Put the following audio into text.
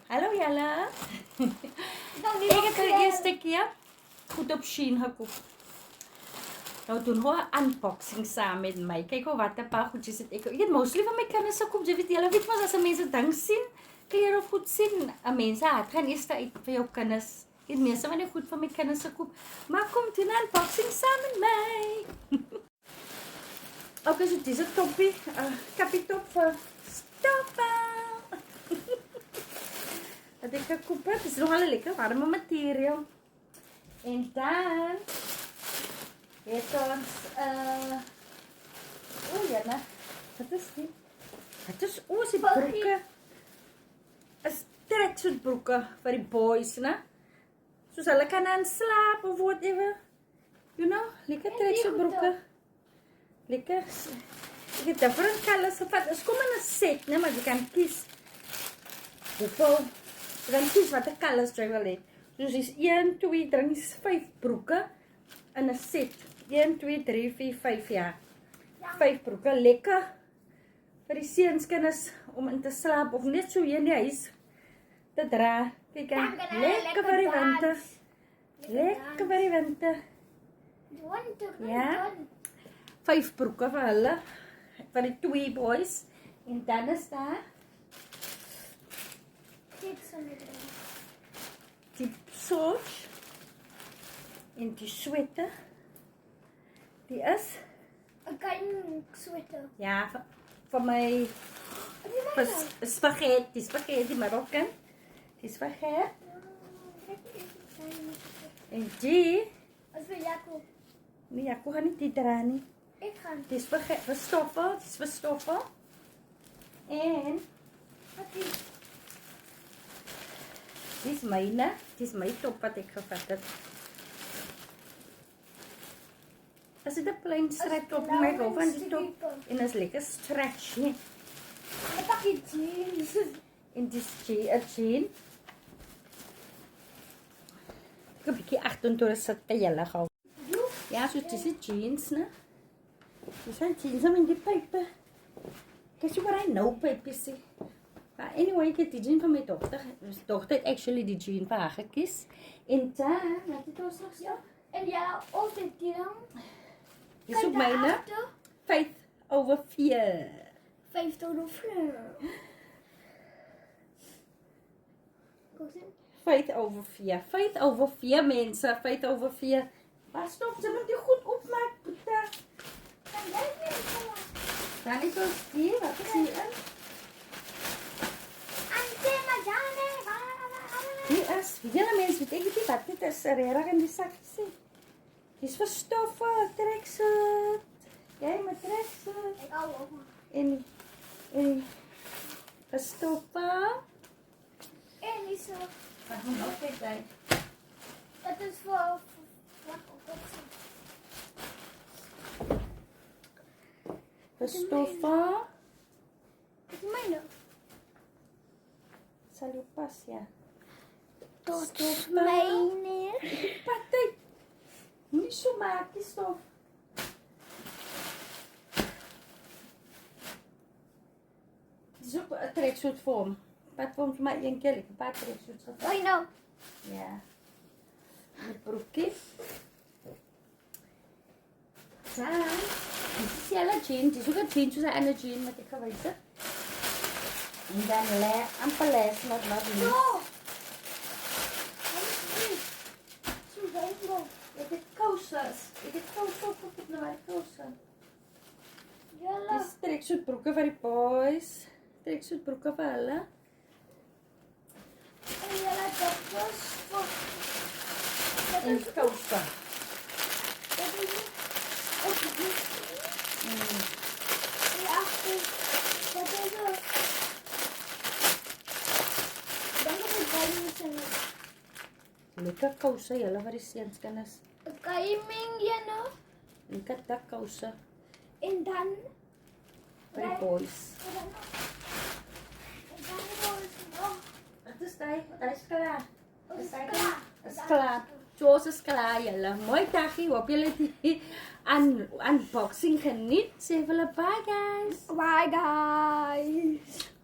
Hallo Jelle. Ik heb de eerste keer goed op Shein gekocht. Nou doen we een unboxing samen met mij. Kijk wat een paar goedjes het. Ik heb mostly van mijn kennis gekocht. Je weet maar als mensen dingen zien, kleren goed zien. Mensen gaan eerst uit voor jouw kennis. Ik heb meestal van goed van mijn kennis gekocht. Maar komt in een unboxing samen met mij. Ook is het deze toppie. Kapitop voor stoppen. Dat ik gekocht heb. Het is nogal een lekker warme materie. En dan heeft ons, ja, nou, wat is die? Het is onze broeken. Een tracksuit broeken voor die boys, ne? Zoals hulle kan aan slapen of whatever. You know, lekker tracksuit broeken. Lekker. Ik heb different colors gevat. Het komt in een set, ne? Maar je kan kiezen hoeveel. Je kan kiezen wat de colors je wil hebben. Dus is 1, 2, 3, 5 broeken in een set. 1, 2, 3, 4, 5 jaar. 5 broeken. Lekker. Voor die seunskinders om in te slapen of net zo in die huis te dra. Kijk aan. Lekker voor die winter. Lekker voor die winter. Ja. 5 broeken voor hulle. Voor die 2 boys. En dan is daar die shorts en die sweater. Die is een klein sweater. ja voor mij spaghetti Marokkaan. Die spaghetti. En die Dat is voor Jacob. nee, Jacob gaat niet die draaien. Ik ga. Die spaghetti verstoffen, die is verstoffen. En Wat is? die is mijne. Die is mijn top wat ik gevat heb. Er zit een klein stretch op mijn hoofd van die top. En dat is lekker stretch. Nee. Dan pak je jeans. En die is jean. Ik heb een beetje achter zat te jelle gauw. Ja, zo het is die jeans, ne? Die zijn jeans om in die pijpen. Kijk zo waar hij nou pijpjes zie. Maar anyway, ik heb die jean van mijn dochter. Dus dochter heeft actually die jean van haar gekies. En dan, wat is het ons nog zo? En ja, of dit die dan? Die is ook mijne. 5/4. 5 tot 4. 5/4. 5/4 mensen. 5/4. Maar stop, ze moet je goed opmaken, Pita. Kan jij het niet doen? Dan is ons die, wat is hier? Die is, hele mensen weet ik niet wat dit is. Er erg in die zakjes. Die is verstoffen, treksuit. Jij met treksuit. Ik hou ook. En verstoffen. En die zo. Wat moet nog dit zijn? Dat is voor. Verstoffen. Wat is mijne? Zal je pas, ja. Tot mijne. Patay. Niet zo maken, stof. Het is ook een treksuit vorm. Wat vorm je maar één keer een paar treksuits gevat. Oh, nou. Ja. Met broekje. Zo. Dit is jelle jean. Het is ook een jean zoals een andere jean met ik gewezen. En dan amper les nog niet. Zo. Zo zijn Ik heb kousers. Ik heb kousers op het naar kousen. Jelle. Dit is treksuit broeken voor die boys. Treksuit broeken voor hulle. En Jelle, dat was voor. En kousen. Dat is ook niet. En achter. Dat is ook. Dan moet ik bij je zijn. Lekker kousen, julle voor die seunskinders. Kan je mengen nog? Lekker dak kousen En dan. voor die boys. En dan wordt nog. Wat is dat? Dat is klaar. Het is klaar. Het is klaar. Zoals is klaar, julle. Mooi dagje. Hoop jullie die unboxing geniet. Zeg wel bye guys. Bye guys.